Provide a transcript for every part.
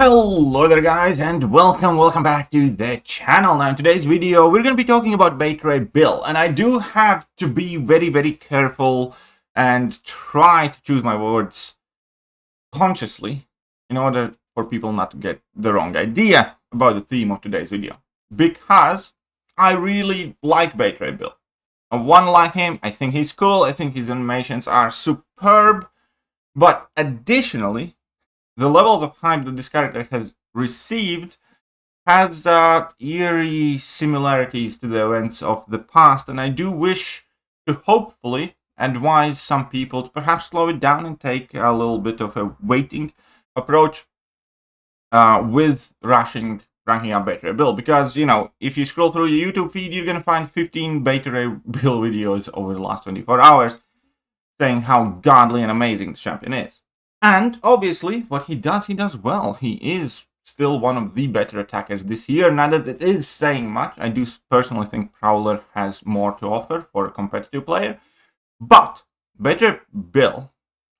Hello there guys, and welcome back to the channel. Now in today's video we're going to be talking about Bait Bill, and I do have to be very careful and try to choose my words consciously in order for people not to get the wrong idea about the theme of today's video, because I really like Bait Bill. I want to like him, I think he's cool, I think his animations are superb, but additionally the levels of hype that this character has received has eerie similarities to the events of the past, and I do wish to hopefully advise some people to perhaps slow it down and take a little bit of a waiting approach with ranking up Bait Bill, because, you know, if you scroll through your YouTube feed, you're going to find 15 Bait Bill videos over the last 24 hours saying how godly and amazing the champion is. And obviously, what he does well. He is still one of the better attackers this year. Now that it is saying much, I do personally think Prowler has more to offer for a competitive player. But Bait Bill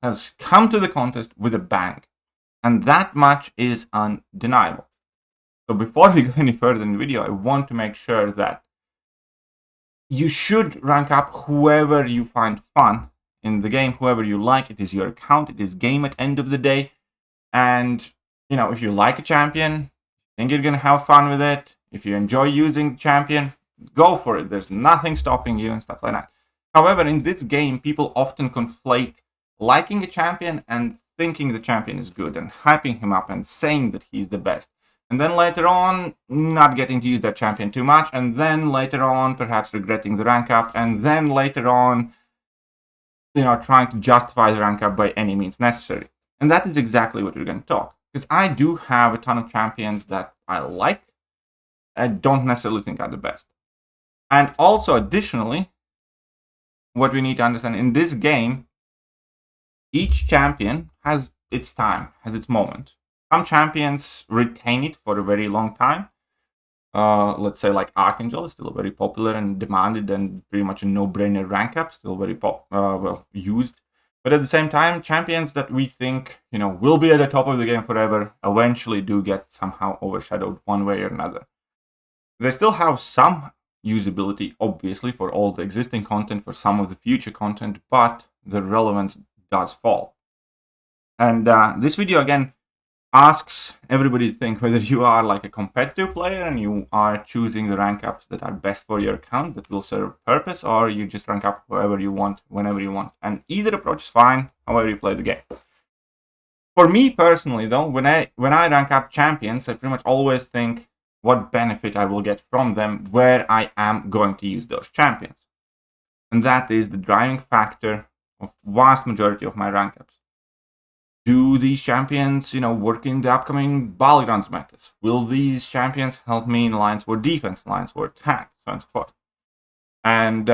has come to the contest with a bang, and that much is undeniable. So before we go any further in the video, I want to make sure that you should rank up whoever you find fun in the game, whoever you like. It is your account, it is game at end of the day, and you know, if you like a champion, think you're gonna have fun with it, if you enjoy using the champion, go for it. There's nothing stopping you and stuff like that. However, in this game, people often conflate liking a champion and thinking the champion is good and hyping him up and saying that he's the best, and then later on not getting to use that champion too much, and then later on perhaps regretting the rank up, and then later on, you know, trying to justify the rank up by any means necessary. And that is exactly what we're going to talk. Because I do have a ton of champions that I like, I don't necessarily think are the best. And also, additionally, what we need to understand in this game, each champion has its time, has its moment. Some champions retain it for a very long time. Let's say like Archangel is still very popular and demanded and pretty much a no-brainer rank up, still very well used. But at the same time, champions that we think, you know, will be at the top of the game forever eventually do get somehow overshadowed one way or another. They still have some usability, obviously, for all the existing content, for some of the future content, but the relevance does fall. And this video again asks everybody to think whether you are like a competitive player and you are choosing the rank ups that are best for your account, that will serve a purpose, or you just rank up whoever you want, whenever you want. And either approach is fine, however you play the game. For me personally though, when I rank up champions, I pretty much always think what benefit I will get from them, where I am going to use those champions. And that is the driving factor of vast majority of my rank ups. Do these champions, you know, work in the upcoming Battlegrounds metas? Will these champions help me in lines for defense, lines for attack, so on and so forth? And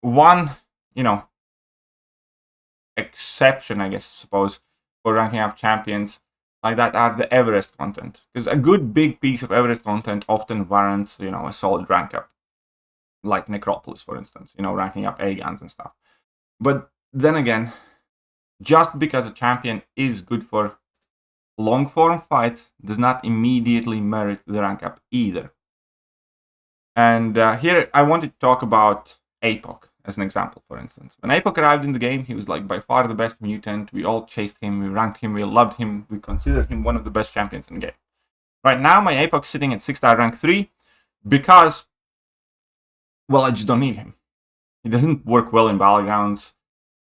one, you know, exception, I guess, suppose, for ranking up champions like that are the Everest content. Because a good big piece of Everest content often warrants, you know, a solid rank up. Like Necropolis, for instance, you know, ranking up A-guns and stuff. But then again, just because a champion is good for long form fights does not immediately merit the rank up either. And here I want to talk about APOC as an example, for instance. When APOC arrived in the game, he was like by far the best mutant. We all chased him, we ranked him, we loved him, we considered him one of the best champions in the game. Right now my APOC is sitting at 6-star rank 3 because, well, I just don't need him. He doesn't work well in Battlegrounds,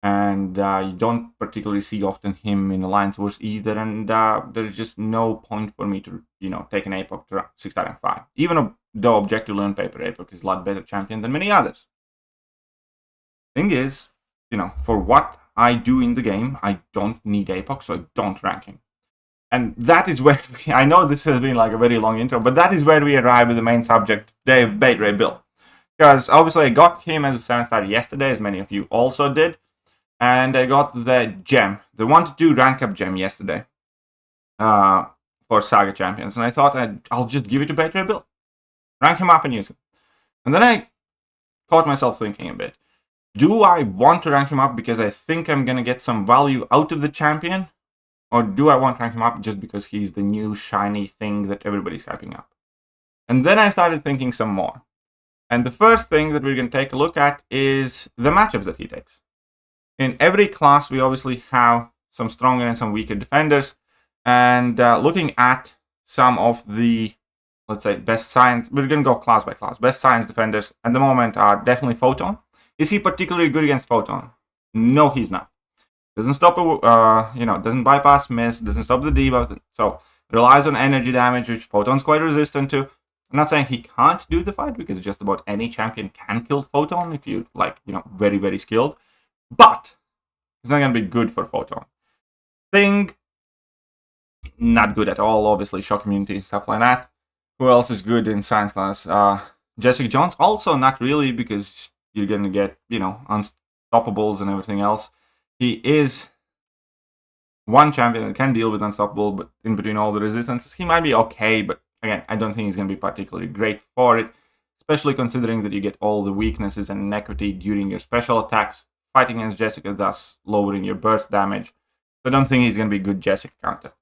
and you don't particularly see often him in Alliance Wars either, and there's just no point for me to, you know, take an APOC to 6-star rank 5. Even though objectively on paper APOC is a lot better champion than many others. Thing is, you know, for what I do in the game, I don't need APOC, so I don't rank him. And that is where, I know this has been like a very long intro, but that is where we arrive with the main subject today of Bait Bill. Because obviously I got him as a 7-star yesterday, as many of you also did. And I got the gem, the 1-2 rank up gem yesterday for Saga champions. And I thought I'll just give it to Bait Bill. Rank him up and use him. And then I caught myself thinking a bit. Do I want to rank him up because I think I'm going to get some value out of the champion? or do I want to rank him up just because he's the new shiny thing that everybody's hyping up? And then I started thinking some more. And the first thing that we're going to take a look at is the matchups that he takes. In every class, we obviously have some stronger and some weaker defenders. And looking at some of the, let's say, best science, we're going to go class by class. Best science defenders at the moment are definitely Photon. Is he particularly good against Photon? No, he's not. Doesn't stop, doesn't bypass miss, doesn't stop the debuff. So relies on energy damage, which Photon's quite resistant to. I'm not saying he can't do the fight, because just about any champion can kill Photon if you, very, very skilled. But it's not going to be good for Photon. Thing, not good at all, obviously. Shock immunity and stuff like that. Who else is good in science class? Jessica Jones, also not really, because you're going to get, unstoppables and everything else. He is one champion that can deal with unstoppable, but in between all the resistances, he might be okay, but again, I don't think he's going to be particularly great for it, especially considering that you get all the weaknesses and inequity during your special attacks. Fighting against Jessica, thus lowering your burst damage. So I don't think he's going to be good Jacobkanda.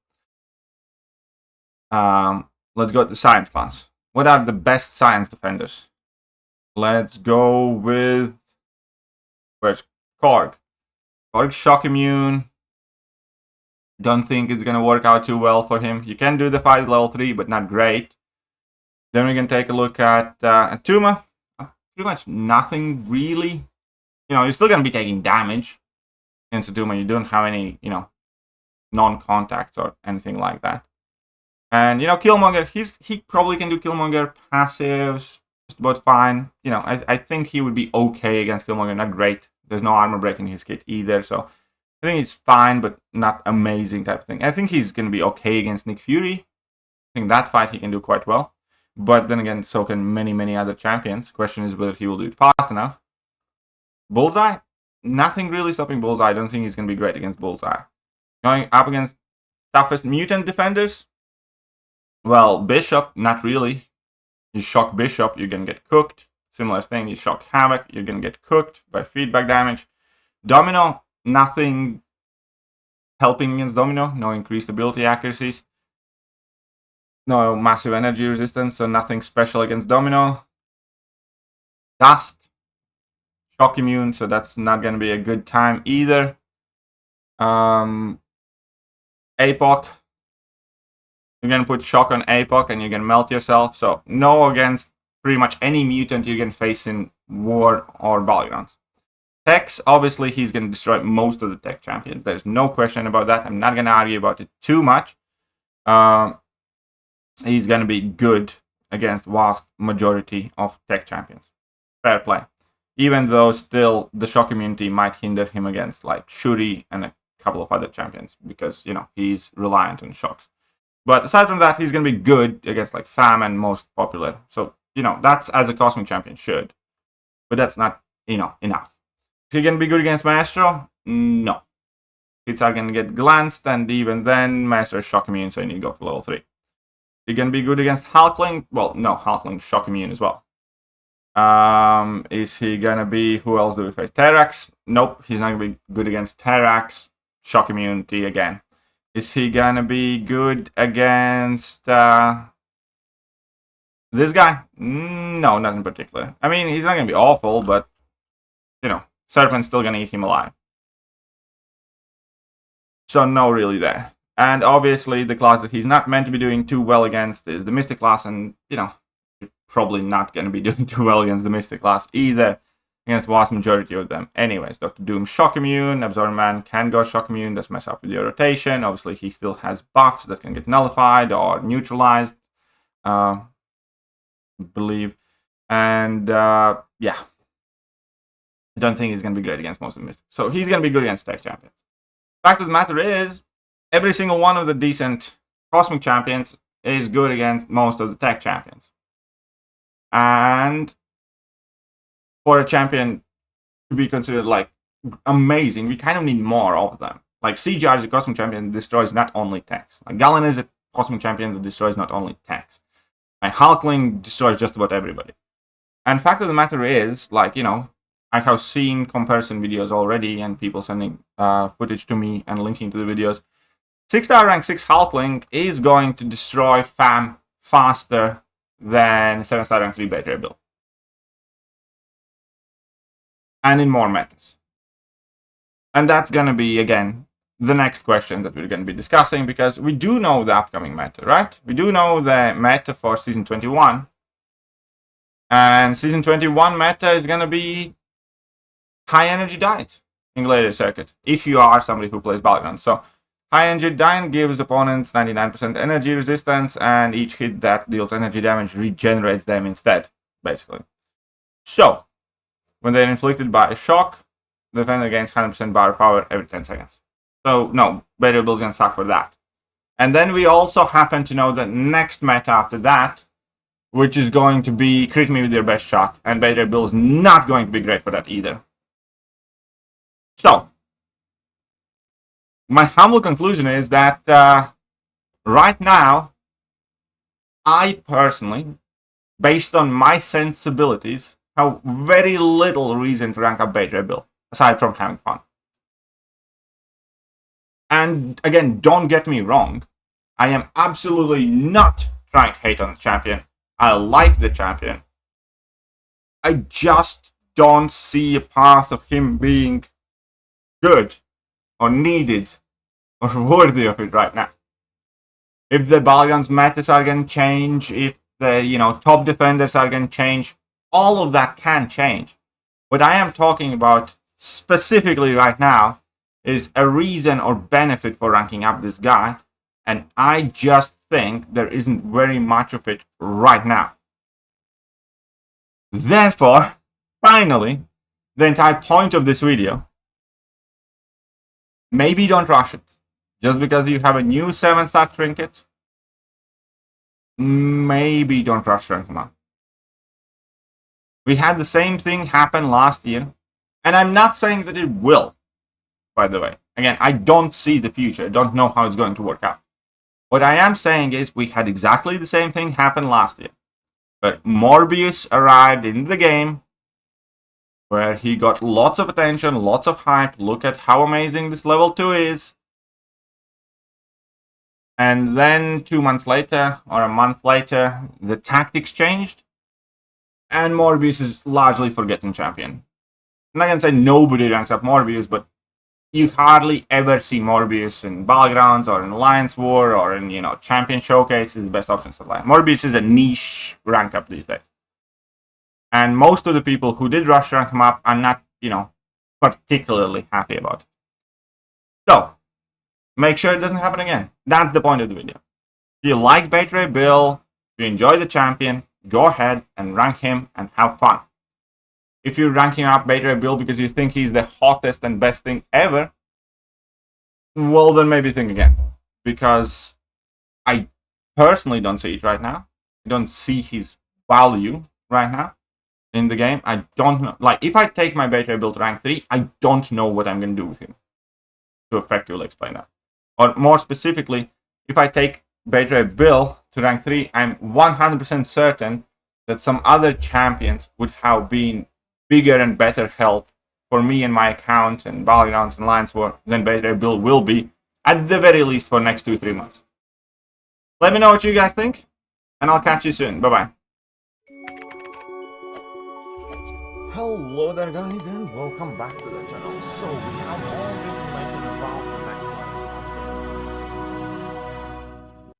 Let's go to science class. What are the best science defenders? Let's go with... Where's Korg? Korg's shock immune. Don't think it's going to work out too well for him. You can do the fight level 3, but not great. Then we can take a look at Tuma. Pretty much nothing really. You're still going to be taking damage against Tuma. You don't have any, non-contacts or anything like that. And, Killmonger, he probably can do Killmonger passives just about fine. I think he would be okay against Killmonger, not great. There's no armor break in his kit either, so I think it's fine, but not amazing type of thing. I think he's going to be okay against Nick Fury. I think that fight he can do quite well. But then again, so can many, many other champions. Question is whether he will do it fast enough. Bullseye? Nothing really stopping Bullseye. I don't think he's going to be great against Bullseye. Going up against toughest mutant defenders? Well, Bishop, not really. You shock Bishop, you're going to get cooked. Similar thing, you shock Havoc, you're going to get cooked by feedback damage. Domino, nothing helping against Domino. No increased ability accuracies. No massive energy resistance, so nothing special against Domino. Dust, shock immune, so that's not going to be a good time either. APOC, you're going to put shock on APOC and you're going to melt yourself. So no against pretty much any mutant you can face in War or Battlegrounds. Tex, obviously he's going to destroy most of the tech champions. There's no question about that. I'm not going to argue about it too much. He's going to be good against vast majority of tech champions. Fair play. Even though still the shock immunity might hinder him against like Shuri and a couple of other champions, because, he's reliant on shocks. But aside from that, he's going to be good against like Fam and most popular. So, that's as a Cosmic Champion should. But that's not, enough. Is he going to be good against Maestro? No. Hits are going to get glanced, and even then, Maestro is shock immune, so you need to go for level 3. Is he going to be good against Hulkling? Well, no, Hulkling shock immune as well. Is he going to be... Who else do we face? Terrax? Nope, he's not going to be good against Terrax. Shock immunity again. Is he going to be good against... this guy? No, not in particular. I mean, he's not going to be awful, but, Serpent's still going to eat him alive. So, no, really there. And obviously, the class that he's not meant to be doing too well against is the Mystic class, and, you're probably not going to be doing too well against the Mystic class either, against the vast majority of them. Anyways, Dr. Doom shock immune, Absorbing Man can go shock immune, does mess up with your rotation. Obviously, he still has buffs that can get nullified or neutralized. Believe. And yeah, I don't think he's going to be great against most of the Mystics. So he's going to be good against tech champions. Fact of the matter is, every single one of the decent Cosmic champions is good against most of the tech champions. And for a champion to be considered like amazing, we kind of need more of them. Like CGR is a Cosmic champion that destroys not only techs. Like Galen is a Cosmic champion that destroys not only techs. Like Hulkling destroys just about everybody. And fact of the matter is, like, I have seen comparison videos already and people sending footage to me and linking to the videos. 6-star rank 6 Hulkling is going to destroy FAM faster than 7-star rank 3 Beta Ray Bill. And in more metas. And that's going to be, again, the next question that we're going to be discussing, because we do know the upcoming meta, right? We do know the meta for Season 21. And Season 21 meta is going to be high energy diet in Gladiator Circuit, if you are somebody who plays Battlegrounds. So, high energy diet gives opponents 99% energy resistance, and each hit that deals energy damage regenerates them instead, basically. So, when they're inflicted by a shock, the defender gains 100% bar power every 10 seconds. So, no, Beta Ray Bill's gonna suck for that. And then we also happen to know the next meta after that, which is going to be crit me with your best shot, and Beta Ray Bill is not going to be great for that either. So, my humble conclusion is that right now, I personally, based on my sensibilities, have very little reason to rank up Beta Ray Bill, aside from having fun. And again, don't get me wrong, I am absolutely not trying to hate on the champion. I like the champion. I just don't see a path of him being good or needed or worthy of it right now. If the Battlegrounds metas are going to change, if the top defenders are going to change, all of that can change. What I am talking about specifically right now is a reason or benefit for ranking up this guy, and I just think there isn't very much of it right now. Therefore, finally, the entire point of this video, maybe don't rush it. Just because you have a new 7-star trinket, maybe don't rush rank him up. We had the same thing happen last year, and I'm not saying that it will, by the way. Again, I don't see the future. I don't know how it's going to work out. What I am saying is we had exactly the same thing happen last year. But Morbius arrived in the game, where he got lots of attention, lots of hype. Look at how amazing this level 2 is. And then 2 months later, or a month later, the tactics changed. And Morbius is largely forgotten champion. I'm not going to say nobody ranks up Morbius, but you hardly ever see Morbius in Battlegrounds or in Alliance War or in, Champion Showcase is the best option supply. Morbius is a niche rank up these days. And most of the people who did rush rank him up are not, particularly happy about it. So, make sure it doesn't happen again. That's the point of the video. If you like Beta Ray Bill, if you enjoy the champion, go ahead and rank him and have fun. If you're ranking up Beta Ray Bill because you think he's the hottest and best thing ever, well, then maybe think again. Because I personally don't see it right now. I don't see his value right now in the game. I don't know. Like, if I take my Beta Ray Bill to rank 3, I don't know what I'm going to do with him. To effectively explain that. Or more specifically, if I take Beta Ray Bill to rank 3, I'm 100% certain that some other champions would have been bigger and better help for me and my account and Battlegrounds and Alliance War than Beta Ray Bill will be, at the very least for next 2-3 months. Let me know what you guys think, and I'll catch you soon. Bye-bye. Hello there guys, and welcome back to the channel. So we have